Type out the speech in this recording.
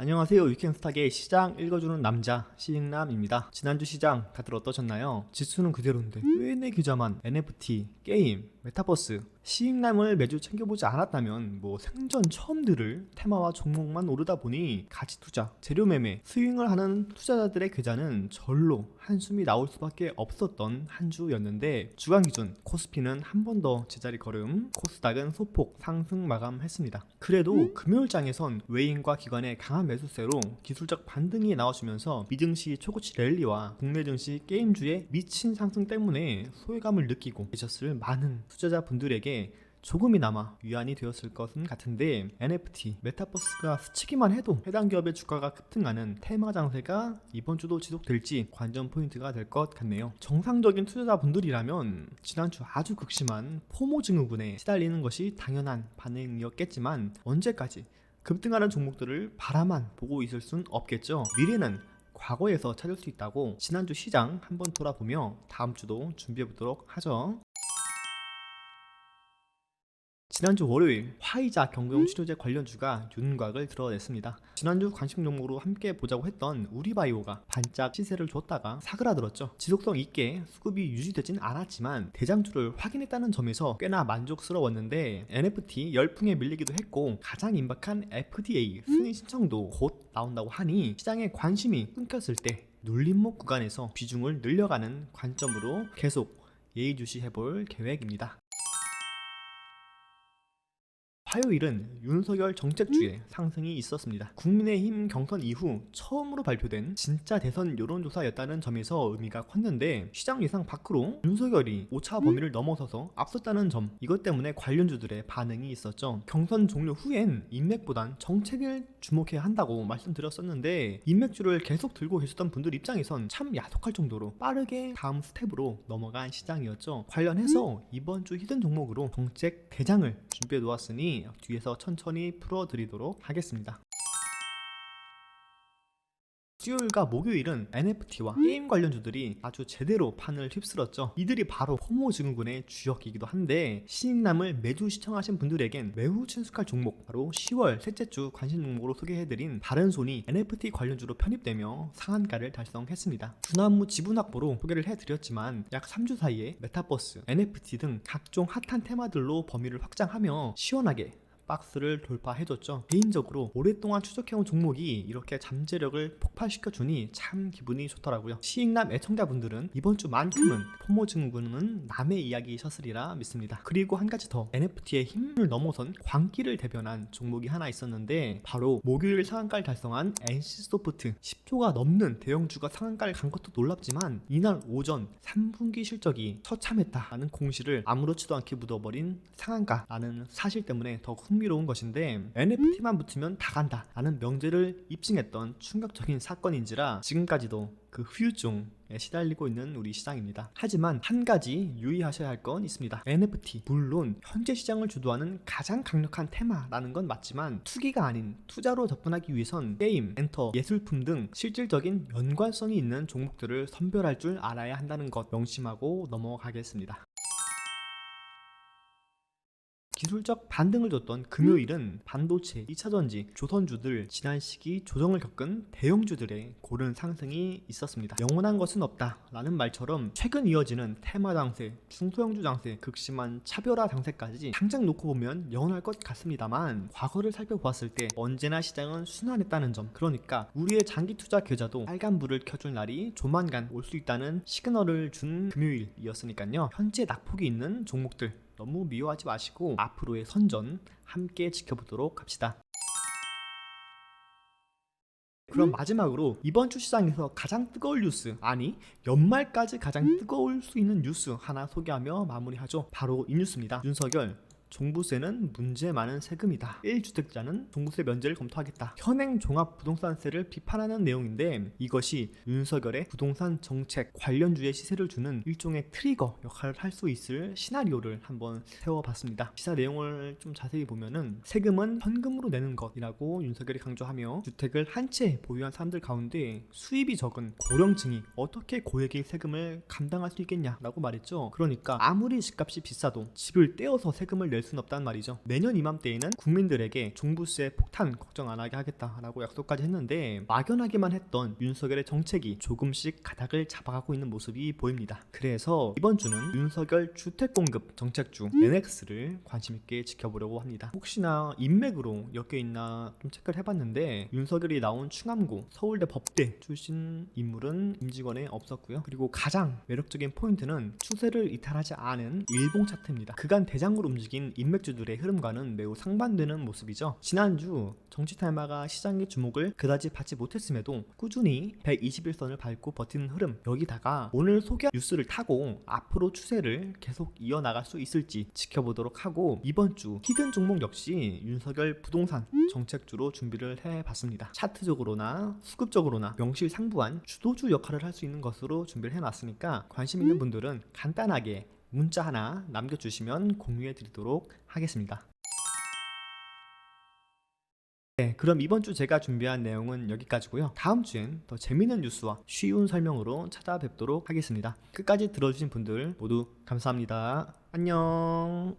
안녕하세요. 위켄스탁의 시장 읽어주는 남자 시익남입니다. 지난주 시장 다들 어떠셨나요? 지수는 그대로인데 왜 내 계좌만 NFT, 게임, 메타버스, 시익남을 매주 챙겨보지 않았다면 생전 처음 들을 테마와 종목만 오르다 보니 가치투자, 재료매매, 스윙을 하는 투자자들의 계좌는 절로 한숨이 나올 수밖에 없었던 한 주였는데 주간 기준 코스피는 한 번 더 제자리 걸음, 코스닥은 소폭 상승 마감했습니다. 그래도 금요일장에선 외인과 기관의 강한 매수세로 기술적 반등이 나와주면서 미증시 초고치 랠리와 국내 증시 게임주의 미친 상승 때문에 소외감을 느끼고 계셨을 많은 투자자분들에게 조금이나마 위안이 되었을 것은 같은데, NFT, 메타버스가 스치기만 해도 해당 기업의 주가가 급등하는 테마 장세가 이번 주도 지속될지 관전 포인트가 될 것 같네요. 정상적인 투자자분들이라면 지난주 아주 극심한 포모 증후군에 시달리는 것이 당연한 반응이었겠지만 언제까지 급등하는 종목들을 바라만 보고 있을 순 없겠죠. 미래는 과거에서 찾을 수 있다고 지난주 시장 한번 돌아보며 다음 주도 준비해 보도록 하죠. 지난주 월요일 화이자 경구용 치료제 관련주가 윤곽을 드러냈습니다. 지난주 관심 종목으로 함께 보자고 했던 우리바이오가 반짝 시세를 줬다가 사그라들었죠. 지속성 있게 수급이 유지되진 않았지만 대장주를 확인했다는 점에서 꽤나 만족스러웠는데 NFT 열풍에 밀리기도 했고 가장 임박한 FDA 승인 신청도 곧 나온다고 하니 시장의 관심이 끊겼을 때 눌림목 구간에서 비중을 늘려가는 관점으로 계속 예의주시해볼 계획입니다. 화요일은 윤석열 정책주의 상승이 있었습니다. 국민의힘 경선 이후 처음으로 발표된 진짜 대선 여론조사였다는 점에서 의미가 컸는데 시장 예상 밖으로 윤석열이 오차 범위를 넘어서서 앞섰다는 점, 이것 때문에 관련주들의 반응이 있었죠. 경선 종료 후엔 인맥보단 정책을 주목해야 한다고 말씀드렸었는데 인맥주를 계속 들고 계셨던 분들 입장에선 참 야속할 정도로 빠르게 다음 스텝으로 넘어간 시장이었죠. 관련해서 이번 주 히든 종목으로 정책 대장을 준비해 놓았으니 뒤에서 천천히 풀어드리도록 하겠습니다. 수요일과 목요일은 NFT와 게임 관련주들이 아주 제대로 판을 휩쓸었죠. 이들이 바로 포모 증후군의 주역이기도 한데 시익남을 매주 시청하신 분들에겐 매우 친숙할 종목, 바로 10월 셋째 주 관심 종목으로 소개해드린 다른손이 NFT 관련주로 편입되며 상한가를 달성했습니다. 주나무 지분 확보로 소개를 해드렸지만 약 3주 사이에 메타버스, NFT 등 각종 핫한 테마들로 범위를 확장하며 시원하게 박스를 돌파해줬죠. 개인적으로 오랫동안 추적해온 종목이 이렇게 잠재력을 폭발시켜주니 참 기분이 좋더라고요. 시익남 애청자분들은 이번 주만큼은 포모 증후군은 남의 이야기셨으리라 믿습니다. 그리고 한 가지 더, NFT의 힘을 넘어선 광기를 대변한 종목이 하나 있었는데 바로 목요일 상한가를 달성한 NC소프트. 10조가 넘는 대형주가 상한가를 간 것도 놀랍지만 이날 오전 3분기 실적이 처참했다라는 공시를 아무렇지도 않게 묻어버린 상한가라는 사실 때문에 더 흥미로운 것인데, NFT만 붙으면 다 간다 라는 명제를 입증했던 충격적인 사건인지라 지금까지도 그 후유증에 시달리고 있는 우리 시장입니다. 하지만 한 가지 유의하셔야 할 건 있습니다. NFT, 물론 현재 시장을 주도하는 가장 강력한 테마라는 건 맞지만 투기가 아닌 투자로 접근하기 위해선 게임, 엔터, 예술품 등 실질적인 연관성이 있는 종목들을 선별할 줄 알아야 한다는 것 명심하고 넘어가겠습니다. 기술적 반등을 줬던 금요일은 반도체, 2차전지, 조선주들 지난 시기 조정을 겪은 대형주들의 고른 상승이 있었습니다. 영원한 것은 없다 라는 말처럼 최근 이어지는 테마 장세, 중소형주 장세, 극심한 차별화 장세까지 당장 놓고 보면 영원할 것 같습니다만 과거를 살펴보았을 때 언제나 시장은 순환했다는 점, 그러니까 우리의 장기 투자 계좌도 빨간불을 켜줄 날이 조만간 올 수 있다는 시그널을 준 금요일이었으니까요. 현재 낙폭이 있는 종목들 너무 미워하지 마시고 앞으로의 선전 함께 지켜보도록 합시다. 그럼 마지막으로 이번 주 시장에서 가장 뜨거울 뉴스, 아니 연말까지 가장 뜨거울 수 있는 뉴스 하나 소개하며 마무리하죠. 바로 이 뉴스입니다. 윤석열, 종부세는 문제 많은 세금이다. 1주택자는 종부세 면제를 검토하겠다. 현행 종합부동산세를 비판하는 내용인데 이것이 윤석열의 부동산 정책 관련주의 시세를 주는 일종의 트리거 역할을 할 수 있을 시나리오를 한번 세워봤습니다. 기사 내용을 좀 자세히 보면은 세금은 현금으로 내는 것이라고 윤석열이 강조하며 주택을 한 채 보유한 사람들 가운데 수입이 적은 고령층이 어떻게 고액의 세금을 감당할 수 있겠냐라고 말했죠. 그러니까 아무리 집값이 비싸도 집을 떼어서 세금을 낼 낼 순 없단 말이죠. 내년 이맘때에는 국민들에게 종부세 폭탄 걱정 안 하게 하겠다라고 약속까지 했는데 막연하게만 했던 윤석열의 정책이 조금씩 가닥을 잡아가고 있는 모습이 보입니다. 그래서 이번 주는 윤석열 주택공급 정책주 NX를 관심있게 지켜보려고 합니다. 혹시나 인맥으로 엮여있나 좀 체크를 해봤는데 윤석열이 나온 충암고 서울대 법대 출신 인물은 임직원에 없었고요. 그리고 가장 매력적인 포인트는 추세를 이탈하지 않은 일봉 차트입니다. 그간 대장으로 움직인 인맥주들의 흐름과는 매우 상반되는 모습이죠. 지난주 정치 탈마가 시장의 주목을 그다지 받지 못했음에도 꾸준히 121선을 밟고 버티는 흐름, 여기다가 오늘 소개한 뉴스를 타고 앞으로 추세를 계속 이어나갈 수 있을지 지켜보도록 하고, 이번 주 히든 종목 역시 윤석열 부동산 정책주로 준비를 해봤습니다. 차트적으로나 수급적으로나 명실상부한 주도주 역할을 할 수 있는 것으로 준비를 해놨으니까 관심 있는 분들은 간단하게 문자 하나 남겨주시면 공유해 드리도록 하겠습니다. 네, 그럼 이번 주 제가 준비한 내용은 여기까지고요. 다음 주엔 더 재미있는 뉴스와 쉬운 설명으로 찾아뵙도록 하겠습니다. 끝까지 들어주신 분들 모두 감사합니다. 안녕.